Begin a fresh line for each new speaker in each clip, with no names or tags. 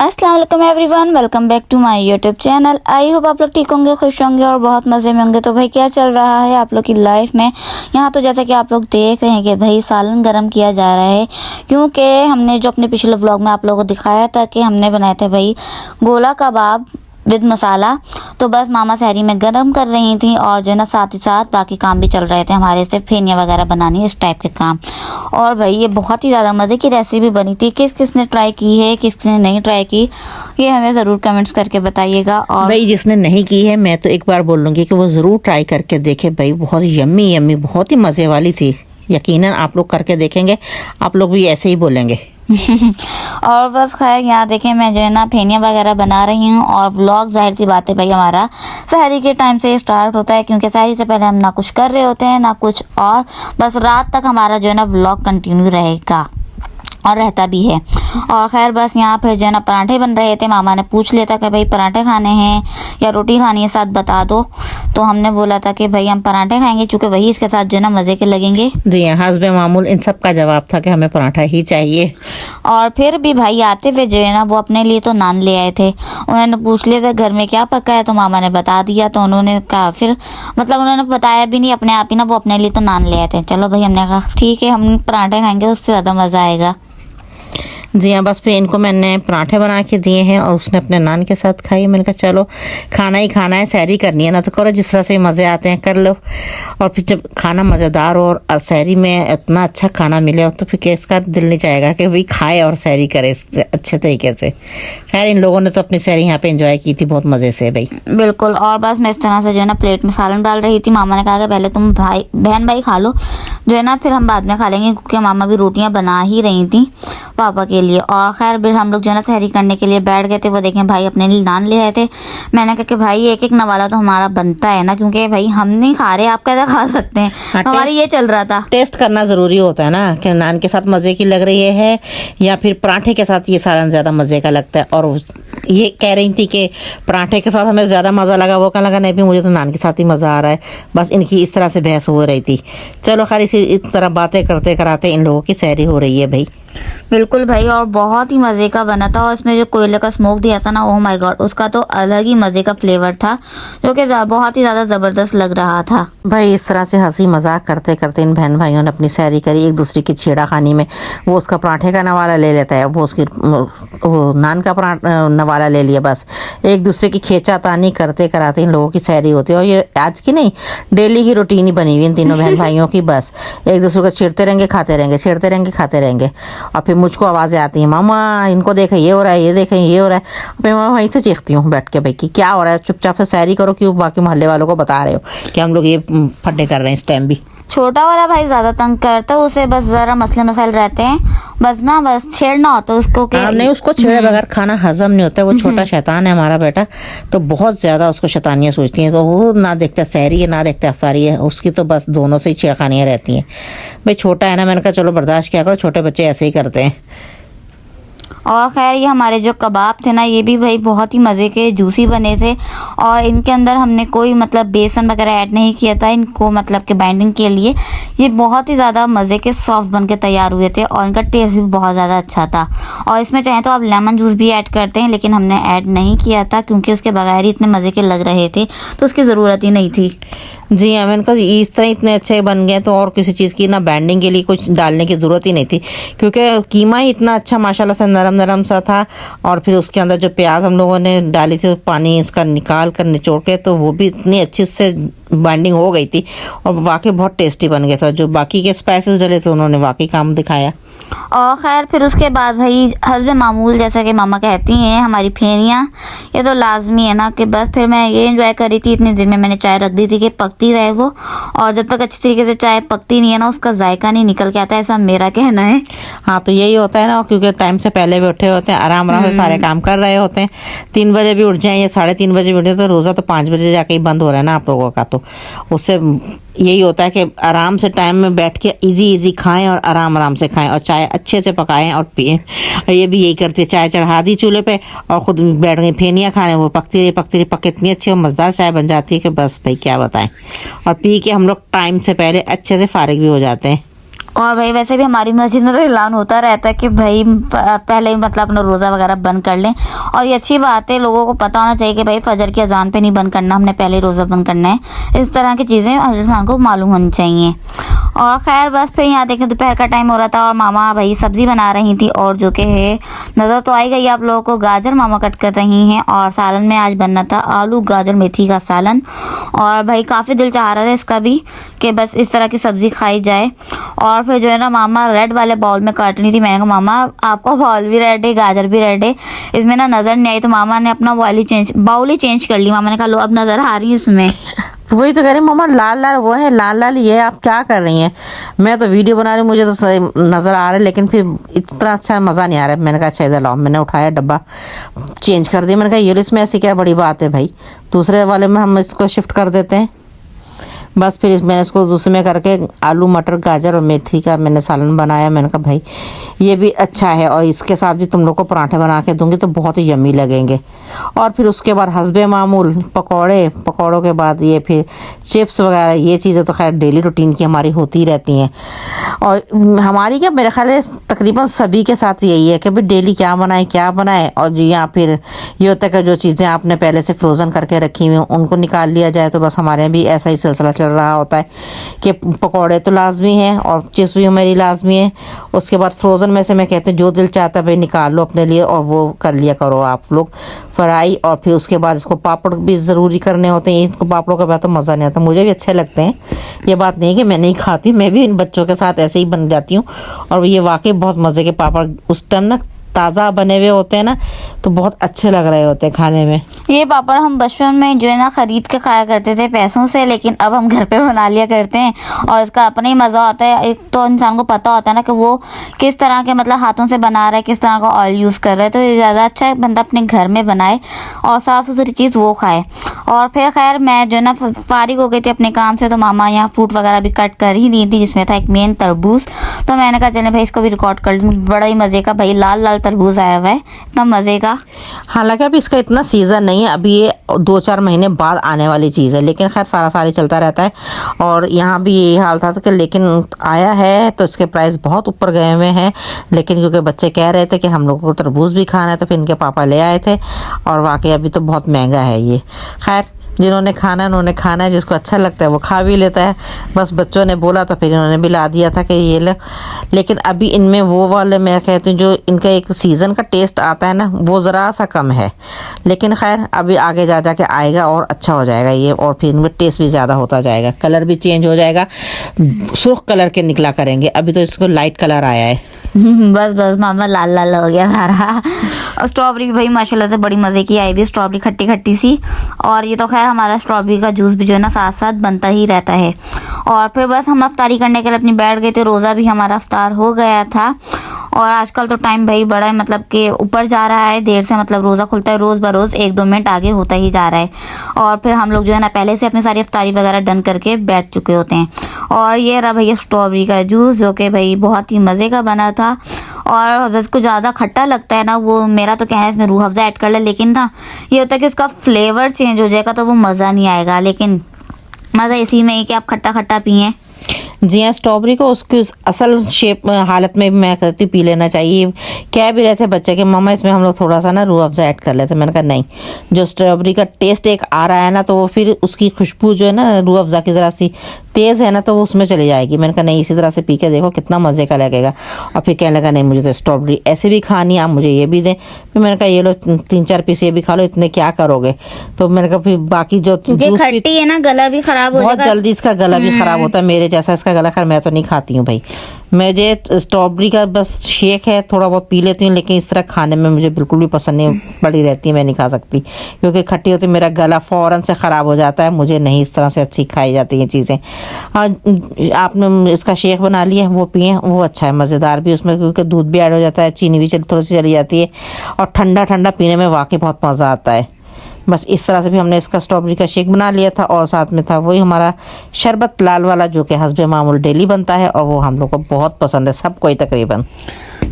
अस्सलाम वालेकुम everyone, welcome back to my YouTube channel. I hope आप लोग ठीक होंगे, खुश होंगे और बहुत मज़े में होंगे। तो भाई क्या चल रहा है आप लोग की लाइफ में? यहाँ तो जैसा कि आप लोग देख रहे हैं कि भाई सालन गरम किया जा रहा है, क्योंकि हमने जो अपने पिछले व्लॉग में आप लोगों को दिखाया था कि हमने बनाए थे भाई गोला कबाब विद मसाला। तो बस मामा सहरी में गरम कर रही थी और जो है ना साथ ही साथ बाकी काम भी चल रहे थे हमारे, से फेनिया वगैरह बनानी, इस टाइप के काम। और भाई ये बहुत ही ज़्यादा मज़े की रेसिपी बनी थी। किस किस ने ट्राई की है, किस किस ने नहीं ट्राई की, ये हमें ज़रूर कमेंट्स करके बताइएगा। और
भाई जिसने नहीं की है मैं तो एक बार बोल लूँगी कि वो ज़रूर ट्राई करके देखे भाई, बहुत यम्मी यम्मी, बहुत ही मज़े वाली थी। यकीनन आप लोग करके देखेंगे, आप लोग भी ऐसे ही बोलेंगे।
और बस खैर यहाँ देखें मैं जो है ना फेनिया वगैरह बना रही हूँ। और व्लॉग जाहिर सी बात है भाई हमारा सहरी के टाइम से स्टार्ट होता है, क्योंकि सहरी से पहले हम ना कुछ कर रहे होते हैं ना कुछ, और बस रात तक हमारा जो है ना व्लॉग कंटिन्यू रहेगा और रहता भी है। और खैर बस यहाँ फिर जो है ना पराठे बन रहे थे। मामा ने पूछ लिया था कि भाई पराठे खाने हैं या रोटी खानी है, साथ बता दो। तो हमने बोला था कि भाई हम पराठे खाएंगे, क्योंकि वही इसके साथ जो है ना मज़े के लगेंगे।
जी हाँ, हस्बे मामूल इन सब का जवाब था कि हमें पराठा ही चाहिए।
और फिर भी भाई आते हुए जो है ना वो अपने लिए तो नान ले आए थे। उन्होंने पूछ लिया था घर में क्या पका है, तो मामा ने बता दिया। तो उन्होंने कहा, फिर मतलब उन्होंने बताया भी नहीं, अपने आप ही ना वो अपने लिए तो नान ले आए थे। चलो भाई हमने कहा ठीक है, हम पराठे खाएंगे, उससे ज़्यादा मज़ा आएगा।
जी हाँ, बस फिर इनको मैंने पराठे बना के दिए हैं और उसने अपने नान के साथ खाई। मैंने कहा चलो खाना ही खाना है, सहरी करनी है ना, तो करो, जिस तरह से मज़े आते हैं कर लो। और फिर जब खाना मज़ेदार हो और सहरी में इतना अच्छा खाना मिले तो फिर किसका दिल नहीं चाहेगा कि भाई खाए और सहरी करे अच्छे तरीके से। खैर इन लोगों ने तो अपनी सहरी यहाँ पे एंजॉय की थी बहुत मज़े से भाई।
बिल्कुल। और बस मैं इस तरह से जो है ना प्लेट में सालन डाल रही थी। मामा ने कहा कि पहले तुम भाई बहन भाई खा लो, जो है ना फिर हम बाद में खा लेंगे, क्योंकि मामा भी रोटियां बना ही रही थी पापा के लिए। और खैर फिर हम लोग जो है ना सहरी करने के लिए बैठ गए थे। वो देखें भाई अपने लिए नान ले आए थे। मैंने कहा कि भाई एक एक नवाला तो हमारा बनता है ना, क्योंकि भाई हम नहीं खा रहे, आप कैसे खा सकते हैं। हमारी ये चल रहा था,
टेस्ट करना ज़रूरी होता है ना, कि नान के साथ मज़े की लग रही है या फिर पराठे के साथ ये सालन ज़्यादा मज़े का लगता है। और ये कह रही थी कि पराठे के साथ हमें ज़्यादा मज़ा लगा, वो कहने लगा नहीं भी मुझे तो नान के साथ ही मज़ा आ रहा है। बस इनकी इस तरह से बहस हो रही थी। चलो खैर इस तरह बातें करते कराते इन लोगों की सहरी हो रही है भाई।
बिल्कुल भाई। और बहुत ही मज़े का बना था। और इसमें जो कोयले का स्मोक दिया था ना, ओह माय गॉड, उसका तो अलग ही मज़े का फ्लेवर था, जो कि बहुत ही ज़्यादा ज़बरदस्त लग रहा था
भाई। इस तरह से हंसी मजाक करते करते इन बहन भाइयों ने अपनी सहरी करी। एक दूसरे की छेड़ाखानी में वो उसका पराठे का नवाला ले लेता है, वो उसकी वो नान का नवाला ले लिया। बस एक दूसरे की खींचातानी करते कराते इन लोगों की सहरी होती है। और ये आज की नहीं, डेली की रूटीन ही बनी हुई इन तीनों बहन भाइयों की। बस एक दूसरे को छेड़ते रहेंगे, खाते रहेंगे, छेड़ते रहेंगे, खाते रहेंगे। और फिर मुझको आवाज़ें आती हैं, मामा इनको देखें ये हो रहा है, ये देखें ये हो रहा है। फिर मैं वहीं से चीखती हूँ बैठ के भाई कि क्या हो रहा है, चुपचाप से सहरी करो, क्यों बाकी मोहल्ले वालों को बता रहे हो कि हम लोग ये फड्डे कर रहे हैं इस टाइम भी।
छोटा वाला भाई ज़्यादा तंग करता है, उसे बस ज़रा मसले मसाइल रहते हैं, बस छेड़ना होता है उसको।
नहीं, उसको छेड़े बगैर खाना हजम नहीं होता है। वो छोटा शैतान है हमारा बेटा, तो बहुत ज़्यादा उसको शैतानियाँ सोचती हैं। तो वो ना देखता सहरी है ना देखता अफ्तारी है, उसकी तो बस दोनों से ही छेड़खानियाँ रहती हैं। भाई छोटा है ना, मैंने कहा चलो बर्दाश्त क्या करो, छोटे बच्चे ऐसे ही करते हैं।
और खैर ये हमारे जो कबाब थे ना, ये भी भाई बहुत ही मज़े के जूसी बने थे। और इनके अंदर हमने कोई मतलब बेसन वगैरह ऐड नहीं किया था इनको, मतलब के बाइंडिंग के लिए। ये बहुत ही ज़्यादा मज़े के सॉफ्ट बन के तैयार हुए थे और इनका टेस्ट भी बहुत ज़्यादा अच्छा था। और इसमें चाहे तो आप लेमन जूस भी ऐड करते हैं, लेकिन हमने ऐड नहीं किया था, क्योंकि उसके बगैर ही इतने मज़े के लग रहे थे, तो उसकी ज़रूरत ही नहीं थी।
जी हाँ, मैंने कहा इस तरह इतने अच्छे बन गए तो और किसी चीज़ की ना बैंडिंग के लिए कुछ डालने की ज़रूरत ही नहीं थी, क्योंकि कीमा ही इतना अच्छा माशाल्लाह से नरम नरम सा था। और फिर उसके अंदर जो प्याज हम लोगों ने डाली थी, पानी उसका निकाल कर निचोड़ के, तो वो भी इतनी अच्छी उससे बाइंडिंग हो गई थी और वाकई बहुत टेस्टी बन गया था। जो बाकी के स्पाइसेस डले थे उन्होंने वाकई काम दिखाया।
और खैर फिर उसके बाद भाई हस्बे मामूल, जैसा कि मामा कहती हैं, हमारी फेनियाँ, ये तो लाजमी है ना। कि बस फिर मैं ये एंजॉय करी थी, इतनी देर में मैंने चाय रख दी थी कि पकती रहे वो। और जब तक अच्छी तरीके से चाय पकती नहीं है ना, उसका जायका नहीं निकल के आता है, ऐसा मेरा कहना है।
हाँ, तो यही होता है ना, क्योंकि टाइम से पहले भी उठे होते हैं, आराम आराम से सारे काम कर रहे होते हैं। 3 बजे भी उठ जाएं या 3:30 बजे भी उठे, तो रोज़ा तो 5 बजे जाके ही बंद हो रहा है ना आप लोगों का। तो उससे यही होता है कि आराम से टाइम में बैठ के इजी खाएं और आराम से खाएं और चाय अच्छे से पकाएं और पिएं। और ये भी यही करते, चाय चढ़ा दी चूल्हे पे और खुद बैठ गई फेनियाँ खाने। वो पकती रही पक इतनी अच्छी और मज़ेदार चाय बन जाती है कि बस भाई क्या बताएं। और पी के हम लोग टाइम से पहले अच्छे से फारिग भी हो जाते हैं।
और भाई वैसे भी हमारी मस्जिद में तो ऐलान होता रहता है कि भाई पहले ही मतलब अपना रोज़ा वगैरह बंद कर लें, और ये अच्छी बात है, लोगों को पता होना चाहिए कि भाई फजर की अजान पे नहीं बंद करना, हमने पहले ही रोज़ा बंद करना है। इस तरह की चीज़ें हर इंसान को मालूम होनी चाहिए। और खैर बस फिर यहाँ देखें दोपहर का टाइम हो रहा था और मामा भाई सब्ज़ी बना रही थी, और जो कि है नज़र तो आई गई आप लोगों को, गाजर मामा कट कर रही हैं। और सालन में आज बनना था आलू गाजर मेथी का सालन, और भाई काफ़ी दिल चाह रहा था इसका भी कि बस इस तरह की सब्ज़ी खाई जाए। और फिर जो है ना मामा रेड वाले बाउल में काटनी थी, मैंने कहा मामा आपका बाउल भी रेड है, गाजर भी रेड है, इसमें ना नज़र नहीं आई, तो मामा ने अपना बाउल ही चेंज कर ली। मामा ने कहा लो अब नज़र आ रही है इसमें।
वही तो कह रही मम्मा, लाल लाल वो है, लाल लाल ये आप क्या कर रही हैं? मैं तो वीडियो बना रही हूँ, मुझे तो सही नज़र आ रहा है, लेकिन फिर इतना अच्छा मज़ा नहीं आ रहा है। मैंने कहा अच्छा इधर लाओ, मैंने उठाया डब्बा चेंज कर दिया। मैंने कहा ये इसमें ऐसी क्या बड़ी बात है भाई, दूसरे वाले में हम इसको शिफ्ट कर देते हैं। बस फिर मैंने इसको दूसरे में करके आलू मटर गाजर और मेथी का मैंने सालन बनाया। मैंने कहा भाई ये भी अच्छा है, और इसके साथ भी तुम लोग को पराठे बना के दूंगी तो बहुत ही यम्मी लगेंगे। और फिर उसके बाद हस्बे मामूल पकौड़ों के बाद ये फिर चिप्स वगैरह, ये चीज़ें तो खैर डेली रूटीन की हमारी होती ही रहती हैं। और हमारी क्या मेरे ख्याल है तकरीबन सभी के साथ यही है कि भाई डेली क्या बनाए। और जी यहाँ फिर ये होता है कि जो चीज़ें आपने पहले से फ्रोज़न करके रखी हुई उनको निकाल लिया जाए। तो बस हमारे यहाँ भी ऐसा ही सिलसिला चल रहा होता है कि पकौड़े तो लाजमी हैं और चिप्स भी हमारी लाजमी है। उसके बाद फ्रोज़न में से मैं कहते हैं जो दिल चाहता है भाई निकाल लो अपने लिए और वो कर लिया करो आप लोग फ्राई। और फिर उसके बाद इसको पापड़ भी ज़रूरी करने होते हैं, इसको पापड़ों के बाद तो मज़ा नहीं आता। मुझे भी अच्छे लगते हैं, ये बात नहीं कि मैं नहीं खाती, मैं भी इन बच्चों के साथ ऐसे ही बन जाती हूँ। और ये वाकई बहुत मज़े के पापड़ उस टाइम ना ताज़ा बने हुए होते हैं ना, तो बहुत अच्छे लग रहे होते हैं खाने में।
ये पापड़ हम बचपन में जो है ना खरीद के खाया करते थे पैसों से, लेकिन अब हम घर पे बना लिया करते हैं, और इसका अपना ही मज़ा आता है। एक तो इंसान को पता होता है ना कि वो किस तरह के मतलब हाथों से बना रहा है, किस तरह का ऑयल यूज़ कर रहा है, तो ये ज़्यादा अच्छा है बंदा अपने घर में बनाए और साफ़ सुथरी चीज़ वो खाए। और फिर खैर मैं जो है ना फारिग हो गई थी अपने काम से, तो मामा यहाँ फ्रूट वगैरह भी कट कर ही दी थी, जिसमें था एक मेन तरबूज। तो मैंने कहा चले भाई इसको भी रिकॉर्ड कर लूँ। बड़ा ही मज़े का भाई लाल लाल तरबूज आया हुआ है, इतना मज़े का।
हालांकि अभी इसका इतना सीज़न नहीं है, अभी ये 2-4 महीने बाद आने वाली चीज़ है, लेकिन खैर सारा साल चलता रहता है। और यहाँ भी यही हाल था कि लेकिन आया है तो इसके प्राइस बहुत ऊपर गए हुए हैं, लेकिन क्योंकि बच्चे कह रहे थे कि हम लोगों को तरबूज भी खाना है तो फिर इनके पापा ले आए थे। और वाकई अभी तो बहुत महंगा है ये। खैर जिन्होंने खाना है उन्होंने खाना है, जिसको अच्छा लगता है वो खा भी लेता है। बस बच्चों ने बोला तो फिर इन्होंने भी ला दिया था कि ये ले। लेकिन अभी इनमें वो वाले मैं कहती हूँ जो इनका एक सीज़न का टेस्ट आता है ना, वो ज़रा सा कम है, लेकिन खैर अभी आगे जा के आएगा और अच्छा हो जाएगा ये। और फिर इनमें टेस्ट भी ज़्यादा होता जाएगा, कलर भी चेंज हो जाएगा, सुर्ख कलर के निकला करेंगे। अभी तो इसको लाइट कलर आया है।
बस मामा लाल लाल हो गया सारा। और स्ट्रॉबेरी भी भाई माशाल्लाह से बड़ी मज़े की आई हुई, स्ट्रॉबेरी खट्टी खट्टी सी। और ये तो खैर हमारा स्ट्रॉबेरी का जूस भी जो है ना साथ साथ बनता ही रहता है। और फिर बस हम अफ्तारी करने के लिए अपनी बैठ गए थे, रोज़ा भी हमारा अफ्तार हो गया था। और आजकल तो टाइम भाई बड़ा है मतलब कि ऊपर जा रहा है, देर से मतलब रोज़ा खुलता है रोज़ बरोज़ 1-2 मिनट आगे होता ही जा रहा है। और फिर हम लोग जो है ना पहले से अपनी सारी अफ्तारी वगैरह डन करके बैठ चुके होते हैं। और ये रहा भैया स्ट्रॉबेरी का जूस, जो कि भाई बहुत ही मज़े का बना था। और जिसको ज़्यादा खट्टा लगता है ना, वो मेरा तो कहना है इसमें रूह अफ़ज़ा ऐड कर ले, लेकिन ना ये होता है कि उसका फ्लेवर चेंज हो जाएगा तो वो मज़ा नहीं आएगा। लेकिन मज़ा इसी में ही कि आप खट्टा खट्टा पिएँ।
जी हाँ, स्ट्रॉबेरी को उसकी उस असल शेप हालत में मैं कहती पी लेना चाहिए। कह भी रहे थे बच्चे के मम्मा इसमें हम लोग थोड़ा सा ना रूह अफ़ज़ा ऐड कर लेते। मैंने कहा नहीं, जो स्ट्रॉबेरी का टेस्ट एक आ रहा है ना, तो वो फिर उसकी खुशबू जो है ना रूह अफ़ज़ा की ज़रा सी तेज़ है ना, तो वो उसमें चली जाएगी। मैंने कहा नहीं, इसी तरह से पी के देखो कितना मज़े का लगेगा। और फिर कहने लगा नहीं मुझे तो स्ट्रॉबेरी ऐसे भी खानी है, आप मुझे ये भी दें। फिर मैंने कहा ये लो 3-4 पीस ये भी खा लो, इतने क्या करोगे। तो मैंने कहा फिर बाकी जो जूस
खट्टी है ना गला भी ख़राब हो
बहुत
जाएगा,
जल्दी इसका गला भी ख़राब होता है मेरे जैसा इसका गला। खैर मैं तो नहीं खाती हूँ भाई, मुझे स्ट्रॉबेरी का बस शेक है थोड़ा बहुत पी लेती हूँ, लेकिन इस तरह खाने में मुझे बिल्कुल भी पसंद नहीं पड़ी रहती है, मैं नहीं खा सकती क्योंकि खट्टी होती, मेरा गला फ़ौरन से ख़राब हो जाता है। मुझे नहीं इस तरह से अच्छी खाई जाती हैं चीज़ें। आपने इसका शेक बना लिया, वो पिए, वो अच्छा है, मज़ेदार भी, उसमें क्योंकि दूध भी ऐड हो जाता है, चीनी भी थोड़ी सी चली जाती है, और ठंडा ठंडा पीने में वाकई बहुत मज़ा आता है। बस इस तरह से भी हमने इसका स्ट्रॉबेरी का शेक बना लिया था। और साथ में था वही हमारा शरबत लाल वाला, जो कि हस्बे मामूल डेली बनता है, और वो हम लोग को बहुत पसंद है, सबको ही तकरीबन।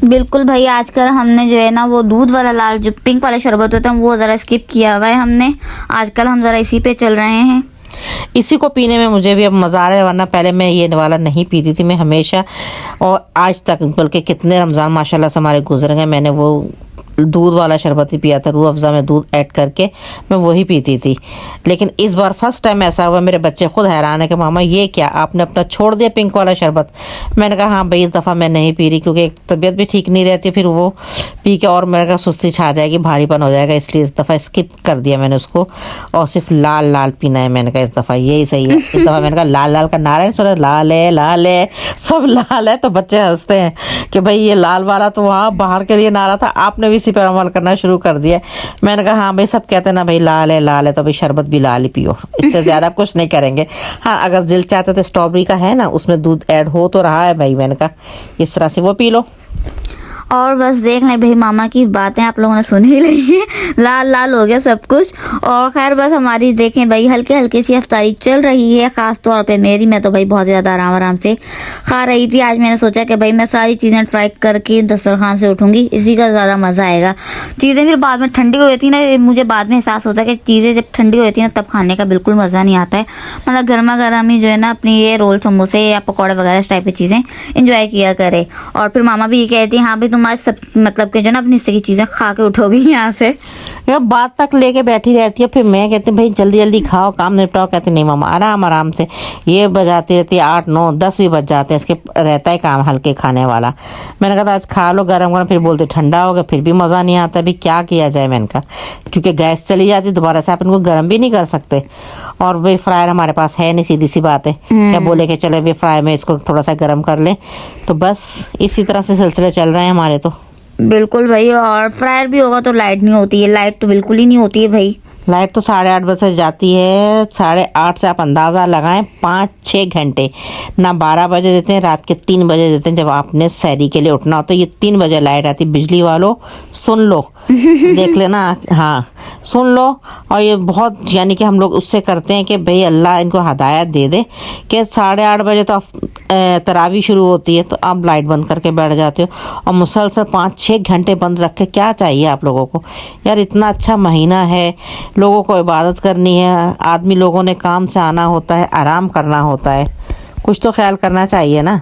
बिल्कुल भाई, आजकल हमने जो है ना वो दूध वाला लाल जो पिंक वाला शरबत होता है वो ज़रा स्किप किया हुआ है हमने। आजकल हम ज़रा इसी पे चल रहे हैं।
इसी को पीने में मुझे भी अब मज़ा आ रहा है, वरना पहले मैं ये वाला नहीं पीती थी मैं हमेशा, और आज तक बल्कि कितने रमज़ान माशाल्लाह से हमारे गुजर गए, मैंने वो दूध वाला शरबत ही पिया था, रूह अफ़ज़ा में दूध ऐड करके मैं वही पीती थी। लेकिन इस बार फर्स्ट टाइम ऐसा हुआ, मेरे बच्चे खुद हैरान है कि मामा ये क्या आपने अपना छोड़ दिया पिंक वाला शरबत। मैंने कहा हाँ भाई इस दफ़ा मैं नहीं पी रही, क्योंकि एक तबीयत भी ठीक नहीं रहती, फिर वो पी के और मेरे का सुस्ती छा जाएगी, भारीपन हो जाएगा, इसलिए इस दफ़ा स्किप कर दिया मैंने उसको, और सिर्फ लाल लाल पीना है। मैंने कहा इस दफ़ा यही सही है। इस दफ़ा मैंने कहा लाल लाल का नारा है, सुना लाल है सब लाल है, तो बच्चे हंसते हैं कि भाई ये लाल वाला तो वहाँ बाहर के लिए नारा था, आपने भी इसी पर अमल करना शुरू कर दिया। मैंने कहा हाँ भाई सब कहते हैं ना भाई लाल है तो भाई शरबत भी लाल ही पियो, इससे ज़्यादा कुछ नहीं करेंगे। हाँ अगर दिल चाहते तो स्ट्रॉबेरी का है ना, उसमें दूध ऐड हो तो रहा है भाई, मैंने कहा इस तरह से वो पी लो।
और बस देख लें भाई, मामा की बातें आप लोगों ने सुन ही ली है, लाल लाल हो गया सब कुछ। और खैर बस हमारी देखें भाई हल्के हल्के सी अफ्तारी चल रही है, ख़ास तौर पे मेरी। मैं तो भाई बहुत ज़्यादा आराम से खा रही थी। आज मैंने सोचा कि भाई मैं सारी चीज़ें ट्राई करके दस्तरखान से उठूँगी, इसी का ज़्यादा मज़ा आएगा। चीज़ें फिर बाद में ठंडी हो जाती है ना, मुझे बाद में एहसास होता है कि चीज़ें जब ठंडी हो जाती है ना तब खाने का बिल्कुल मज़ा नहीं आता है। मतलब गर्मा गर्म ही जो है ना अपनी ये रोल समोसे या पकौड़े वगैरह इस टाइप की चीज़ें इंजॉय किया करे। और फिर मामा भी ये कहती हैं हाँ भाई तुम आज सब मतलब कि जो ना अपनी हिस्से की चीज़ें खा के उठोगी यहाँ से।
यार बात तक लेके बैठी रहती है, फिर मैं कहती हूँ भाई जल्दी जल्दी खाओ काम निपटाओ, कहते नहीं मामा आराम आराम से। ये बजाती रहती है 8 9 10 भी बज जाते हैं, इसके रहता है काम हल्के खाने वाला। मैंने कहा था आज खा लो गरम गरम, फिर बोलते ठंडा हो गया, फिर भी मज़ा नहीं आता। अभी क्या किया जाए, मैंने कहा क्योंकि गैस चली जाती दोबारा से आप इनको गर्म भी नहीं कर सकते, और भाई फ्रायर हमारे पास है नहीं, सीधी सी बात है। क्या बोले कि चले भाई फ्राई में इसको थोड़ा सा गर्म कर लें, तो बस इसी तरह से सिलसिले चल रहे हैं हमारे तो।
बिल्कुल भाई, और फ्रायर भी होगा तो लाइट नहीं होती है, लाइट तो बिल्कुल ही नहीं होती है भाई।
लाइट तो 8:30 बजे जाती है, 8:30 से आप अंदाज़ा लगाएं 5-6 घंटे, ना 12 बजे देते हैं, रात के 3 बजे देते हैं जब आपने सैरी के लिए उठना हो, तो ये 3 बजे लाइट आती। बिजली वालों सुन लो, देख लेना, हाँ सुन लो। और ये बहुत यानी कि हम लोग उससे करते हैं कि भाई अल्लाह इनको हदायत दे दे कि 8:30 बजे तो तरावी शुरू होती है, तो आप लाइट बंद करके बैठ जाते हो, और मुसलसल 5-6 घंटे बंद रख के क्या चाहिए आप लोगों को यार। इतना अच्छा महीना है, लोगों को इबादत करनी है, आदमी लोगों ने काम से आना होता है, आराम करना होता है, कुछ तो ख्याल करना चाहिए ना।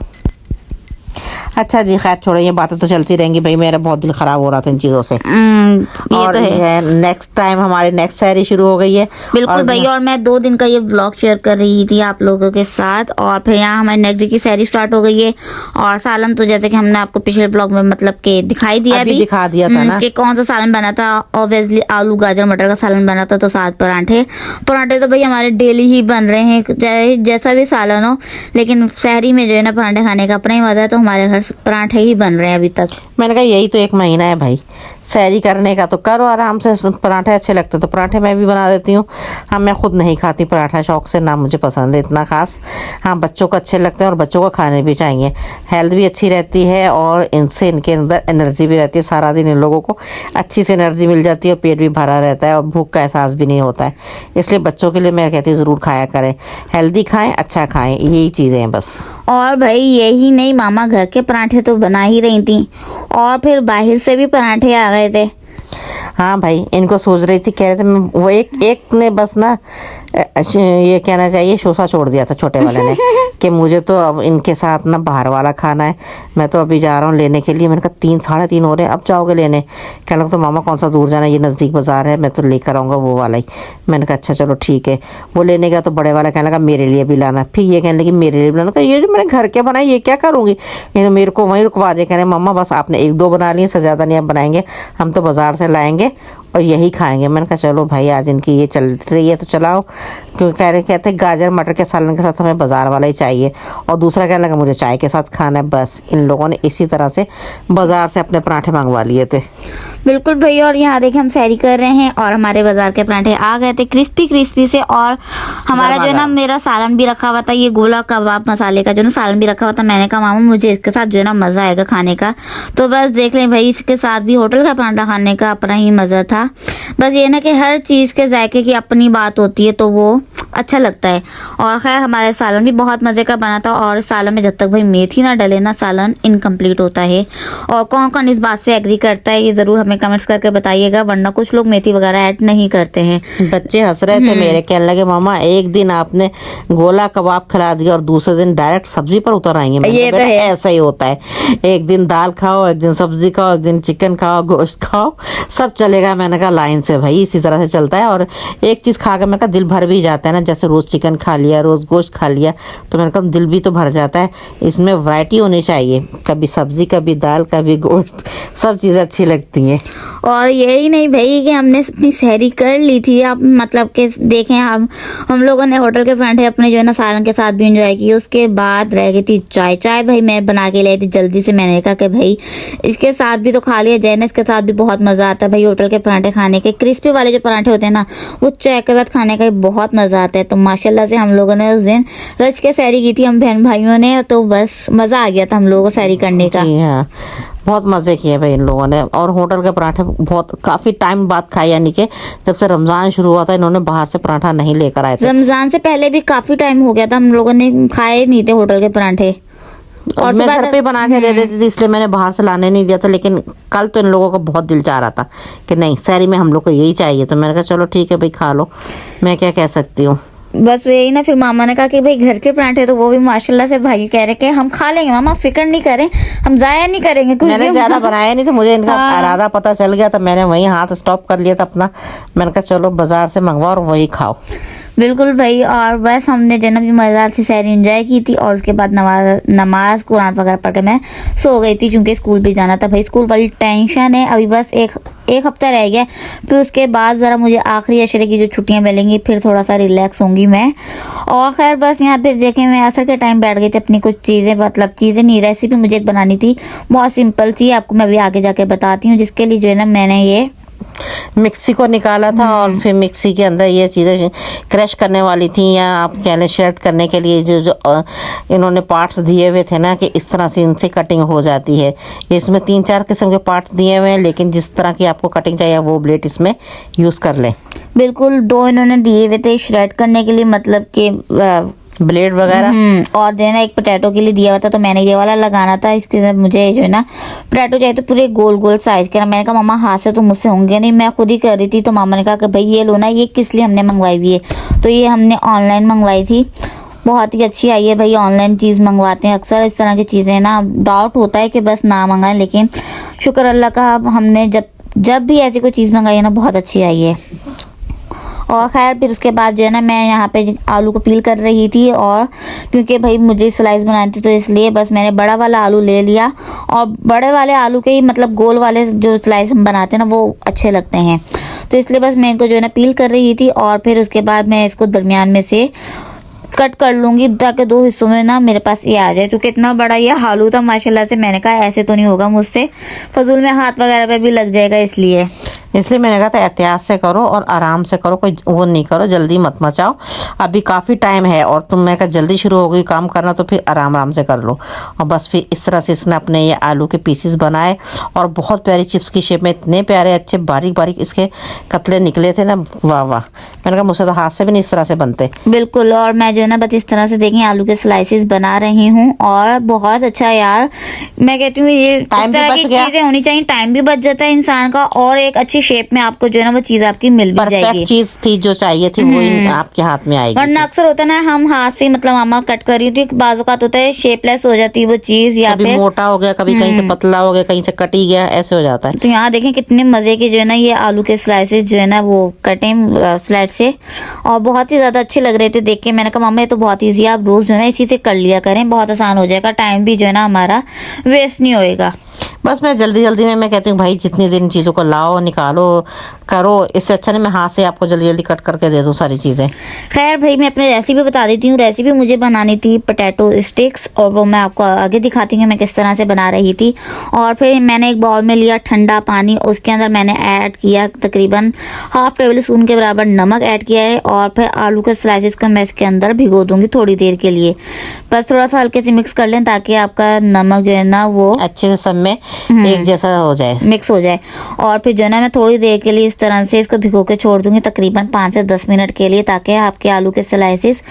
अच्छा जी खैर छोड़ो, ये बातें तो चलती रहेंगी भाई, मेरा बहुत दिल ख़राब हो रहा था इन चीज़ों से।
ये
और
तो है।
नेक्स्ट टाइम हमारी नेक्स्ट सैरी शुरू हो गई है।
बिल्कुल भाई, और मैं 2 दिन का ये व्लॉग शेयर कर रही थी आप लोगों के साथ, और फिर यहाँ हमारी नेक्स्ट डे की सैरी स्टार्ट हो गई है। और सालन तो जैसे कि हमने आपको पिछले व्लॉग में मतलब के दिखाई दिया,
अभी दिखा दिया था ना
कि कौन सा सालन बना था। ऑब्वियसली आलू गाजर मटर का सालन बना था, तो साथ पराठे तो भाई हमारे डेली ही बन रहे हैं, जैसा भी सालन हो। लेकिन शहरी में जो है ना पराठे खाने का अपना ही मजा है, तो हमारे घर पराठे ही बन रहे हैं अभी तक।
मैंने कहा यही तो एक महीना है भाई सैरी करने का, तो करो आराम से। पराठे अच्छे लगते तो पराठे मैं भी बना देती हूँ। हाँ मैं खुद नहीं खाती पराठा शौक से, ना मुझे पसंद है इतना खास। हाँ बच्चों को अच्छे लगते हैं और बच्चों को खाने भी चाहिए, हेल्थ भी अच्छी रहती है, और इनसे इनके अंदर एनर्जी भी रहती है। सारा दिन इन लोगों को अच्छी से एनर्जी मिल जाती है, और पेट भी भरा रहता है, और भूख का एहसास भी नहीं होता है। इसलिए बच्चों के लिए मैं कहती हूँ ज़रूर खाया करें, हेल्दी खाएँ, अच्छा खाएँ, यही चीज़ें हैं बस।
और भाई यही नहीं, मामा घर के पराठे तो बना ही रही थी, और फिर बाहर से भी पराठे आ गए थे।
हाँ भाई इनको सोच रही थी, कह रहे थे वो एक ने बस ना ये कहना चाहिए शोषा छोड़ दिया था छोटे वाले ने कि मुझे तो अब इनके साथ ना बाहर वाला खाना है, मैं तो अभी जा रहा हूँ लेने के लिए। मैंने कहा 3 साढ़े 3 हो रहे हैं, अब जाओगे लेने? कहने लगा तो मामा कौन सा दूर जाना, ये नज़दीक बाज़ार है, मैं तो लेकर आऊँगा वो वाला ही। मैंने कहा अच्छा चलो ठीक है। वो लेने गया तो बड़े वाला कहने लगा मेरे लिए भी लाना, फिर ये कहने लगी मेरे लिए भी लाना। ये जो मैंने घर के बनाए ये क्या करूँगी, ये मेरे को वहीं रुकवा दे। कह रहे मम्मा बस आपने 1-2 बना लिए, इससे ज़्यादा नहीं आप बनाएंगे, हम तो बाज़ार से लाएंगे और यही खाएंगे। मैंने कहा चलो भाई आज इनकी ये चल रही है तो चलाओ, क्योंकि कहते गाजर मटर के सालन के साथ हमें बाज़ार वाला ही चाहिए, और दूसरा कहने लगा मुझे चाय के साथ खाना है। बस इन लोगों ने इसी तरह से बाज़ार से अपने पराठे मंगवा लिए थे।
बिल्कुल भैया, और यहाँ देखिए हम सैरी कर रहे हैं और हमारे बाजार के पराठे आ गए थे क्रिस्पी क्रिस्पी से, और हमारा जो है ना मेरा सालन भी रखा हुआ था, ये गोला कबाब मसाले का जो ना सालन भी रखा हुआ था। मैंने कहा मामा मुझे इसके साथ जो है ना मज़ा आएगा खाने का, तो बस देख लें भाई इसके साथ भी होटल का पराठा खाने का अपना ही मज़ा था। था। बस ये ना कि हर चीज़ के जायके की अपनी बात होती है, तो वो अच्छा लगता है। और खैर हमारे सालन भी बहुत मज़े का बना था, और सालन में जब तक भाई मेथी ना डले ना, सालन इनकम्प्लीट होता है। और कौन कौन इस बात से एग्री करता है ये ज़रूर हमें कमेंट्स करके बताइएगा, वरना कुछ लोग मेथी वगैरह ऐड नहीं करते हैं।
बच्चे हंस रहे थे मेरे, कहने लगे मामा एक दिन आपने गोला कबाब खिला दिया और दूसरे दिन डायरेक्ट सब्जी पर उतर आएंगे। मैंने
ये
कहा,
तो
बेटा
है।
ऐसा ही होता है, एक दिन दाल खाओ, एक दिन सब्जी खाओ, एक दिन चिकन खाओ, गोश्त खाओ, सब चलेगा। मैंने कहा लाइन से भाई इसी तरह से चलता है। और एक चीज़ खा कर मैं कहा दिल भर भी जाता है ना, जैसे रोज़ चिकन खा लिया, रोज़ गोश्त खा लिया, तो मैंने कहा दिल भी तो भर जाता है। इसमें वैरायटी होनी चाहिए, कभी सब्जी, कभी दाल, कभी गोश्त, सब चीज़ें अच्छी लगती हैं।
और यही नहीं भाई कि हमने अपनी सहरी कर ली थी, आप मतलब कि देखें हम लोगों ने होटल के परांठे अपने जो है ना सालन के साथ भी इंजॉय किए। उसके बाद रह गई थी चाय भाई मैं बना के लाई थी जल्दी से। मैंने कहा कि भाई इसके साथ भी तो खा लिया जाए ना, इसके साथ भी बहुत मज़ा आता है भाई होटल के परांठे खाने के। क्रिस्पी वाले जो परांठे होते हैं ना, वो चाय के साथ खाने का बहुत मज़ा आता है। तो माशाल्लाह से हम लोगों ने उस दिन रच के सहरी की थी हम बहन भाइयों ने, तो बस मज़ा आ गया था हम लोगों को सहरी करने का।
जी हाँ, बहुत मज़े किए भाई इन लोगों ने। और होटल के पराठे बहुत काफ़ी टाइम बाद खाए, यानी कि जब से रमज़ान शुरू हुआ था इन्होंने बाहर से पराठा नहीं लेकर आए थे।
रमज़ान से पहले भी काफ़ी टाइम हो गया था हम लोगों ने खाए नहीं थे होटल के परांठे।
और मैं घर पे बना के दे देती थी, इसलिए मैंने बाहर से लाने नहीं दिया था। लेकिन कल तो इन लोगों का बहुत दिल चाह रहा था कि नहीं सहरी में हम लोग को यही चाहिए, तो मैंने कहा चलो ठीक है भाई खा लो, मैं क्या कह सकती हूँ।
बस यही ना, फिर मामा ने कहा कि भाई घर के परांठे तो वो भी माशाल्लाह से भाई कह रहे कि हम खा लेंगे मामा, फिक्र नहीं करें, हम जाया नहीं करेंगे कुछ
मैंने
भी।
ज़्यादा बनाया नहीं था, मुझे इनका इरादा पता चल गया था, मैंने वहीं हाथ स्टॉप कर लिया था अपना। मैंने कहा चलो बाजार से मंगवाओ और वही खाओ।
बिल्कुल भाई। और बस हमने जन्म की मज़ेदार सी सहरी एंजॉय की थी, और उसके बाद नमाज कुरान वगैरह पढ़ के मैं सो गई थी, क्योंकि स्कूल भी जाना था भाई। स्कूल वाली टेंशन है, अभी बस एक हफ्ता रह गया, फिर उसके बाद ज़रा मुझे आखिरी अशरे की जो छुट्टियां मिलेंगी, फिर थोड़ा सा रिलैक्स होंगी मैं। और खैर बस यहाँ पे देखें मैं असर के टाइम बैठ गई थी अपनी कुछ चीज़ें, मतलब चीज़ें नहीं, रेसिपी मुझे एक बनानी थी, बहुत सिंपल सी, आपको मैं अभी आगे जाके बताती हूँ। जिसके लिए जो है ना मैंने ये
मिक्सी को निकाला था, और फिर मिक्सी के अंदर ये चीज़ें क्रश करने वाली थी, या आप कह लें श्रेड करने के लिए जो इन्होंने पार्ट्स दिए हुए थे ना, कि इस तरह से इनसे कटिंग हो जाती है। इसमें 3-4 किस्म के पार्ट्स दिए हुए हैं, लेकिन जिस तरह की आपको कटिंग चाहिए वो ब्लेड इसमें यूज़ कर लें।
बिल्कुल 2 इन्होंने दिए हुए थे श्रेड करने के लिए, मतलब कि
ब्लेड वगैरह।
और जो है ना एक पोटैटो के लिए दिया हुआ था, तो मैंने ये वाला लगाना था। इसके साथ मुझे जो है ना पोटैटो चाहिए तो पूरे गोल गोल साइज के ना। मैंने कहा मामा हाथ से तो मुझसे होंगे नहीं, मैं खुद ही कर रही थी। तो मामा ने कहा कि भाई ये लो ना, ये किस लिए हमने मंगवाई हुई है, तो ये हमने ऑनलाइन मंगवाई थी, बहुत ही अच्छी आई है भाई। ऑनलाइन चीज़ मंगवाते हैं अक्सर इस तरह की चीज़ें ना, डाउट होता है कि बस ना मंगाएं, लेकिन शुक्र अल्लाह का हमने जब भी ऐसी कोई चीज़ मंगाई है ना, बहुत अच्छी आई है। और खैर फिर उसके बाद जो है ना मैं यहाँ पे आलू को पील कर रही थी, और क्योंकि भाई मुझे स्लाइस बनानी थी, तो इसलिए बस मैंने बड़ा वाला आलू ले लिया। और बड़े वाले आलू के ही मतलब गोल वाले जो स्लाइस हम बनाते हैं ना, वो अच्छे लगते हैं, तो इसलिए बस मैं इनको जो है ना पील कर रही थी। और फिर उसके बाद मैं इसको दरमियान में से कट कर लूँगी, ताकि 2 हिस्सों में ना मेरे पास ये आ जाए। क्योंकि इतना बड़ा ये आलू था माशाल्लाह से, मैंने कहा ऐसे तो नहीं होगा मुझसे, फजूल में हाथ वगैरह पे भी लग जाएगा, इसलिए
मैंने कहा था एहतियात से करो और आराम से करो, कोई वो नहीं करो, जल्दी मत मचाओ, अभी काफ़ी टाइम है। और तुम मैं कहा जल्दी शुरू हो गई काम करना, तो फिर आराम से कर लो। और बस फिर इस तरह से इसने अपने ये आलू के पीसेस बनाए, और बहुत प्यारी चिप्स की शेप में, इतने प्यारे अच्छे बारीक बारीक इसके कतले निकले थे ना, वाह वाह। मैंने कहा मुझसे तो हाथ से भी नहीं इस तरह से बनते।
बिल्कुल। और मैं जो है ना बस इस तरह से देखें आलू के स्लाइसेस बना रही हूँ, और बहुत अच्छा यार, मैं कहती हूँ ये
टाइम भी बच गया,
चीज़ें होनी चाहिए, टाइम भी बच जाता है इंसान का, और एक अच्छी शेप में आपको जो है ना वो चीज़ आपकी मिल भी जाएगी।
परफेक्ट चीज़ थी जो चाहिए थी वो आपके हाथ में आएगी।
वरना अक्सर होता है ना हम हाथ से मतलब मामा कट कर रही थी, बाजू का होता है शेपलेस हो जाती है वो चीज़, या
कभी मोटा हो गया, कभी कहीं से पतला हो गया, कहीं से कटी गया, ऐसे हो जाता है।
तो यहाँ देखें कितने मज़े के जो है ना ये आलू के स्लाइसेस जो है ना वो कटे स्लाइड से, और बहुत ही ज़्यादा अच्छे लग रहे थे देख के। मैंने कहा मामा ये तो बहुत ईजी है, आप रोज़ जो है ना इसी से कर लिया करें, बहुत आसान हो जाएगा, टाइम भी जो है ना हमारा वेस्ट नहीं होएगा।
बस मैं जल्दी में मैं कहती हूँ भाई जितनी दिन चीज़ों को लाओ निकालो करो, इससे अच्छा नहीं मैं हाथ से आपको जल्दी कट करके दे दूँ सारी चीज़ें।
खैर भाई मैं अपनी रेसिपी बता देती हूँ। रेसिपी मुझे बनानी थी पोटैटो स्टिक्स, और वो मैं आपको आगे दिखाती हूँ मैं किस तरह से बना रही थी। और फिर मैंने एक बाउल में लिया ठंडा पानी, उसके अंदर मैंने ऐड किया तकरीबन ½ टेबल स्पून के बराबर नमक ऐड किया है, और फिर आलू के स्लाइसेस को मैं इसके अंदर भिगो दूंगी थोड़ी देर के लिए। बस थोड़ा सा हल्के से मिक्स कर लें ताकि आपका नमक जो है ना वो
अच्छे से सब में एक जैसा हो जाए,
मिक्स हो जाए। और फिर जो है ना मैं थोड़ी देर के लिए इस तरह से इसको भिगो के छोड़ दूंगी, तकरीबन 5 से 10 मिनट के लिए, ताकि आपके आलू के स्लाइसेस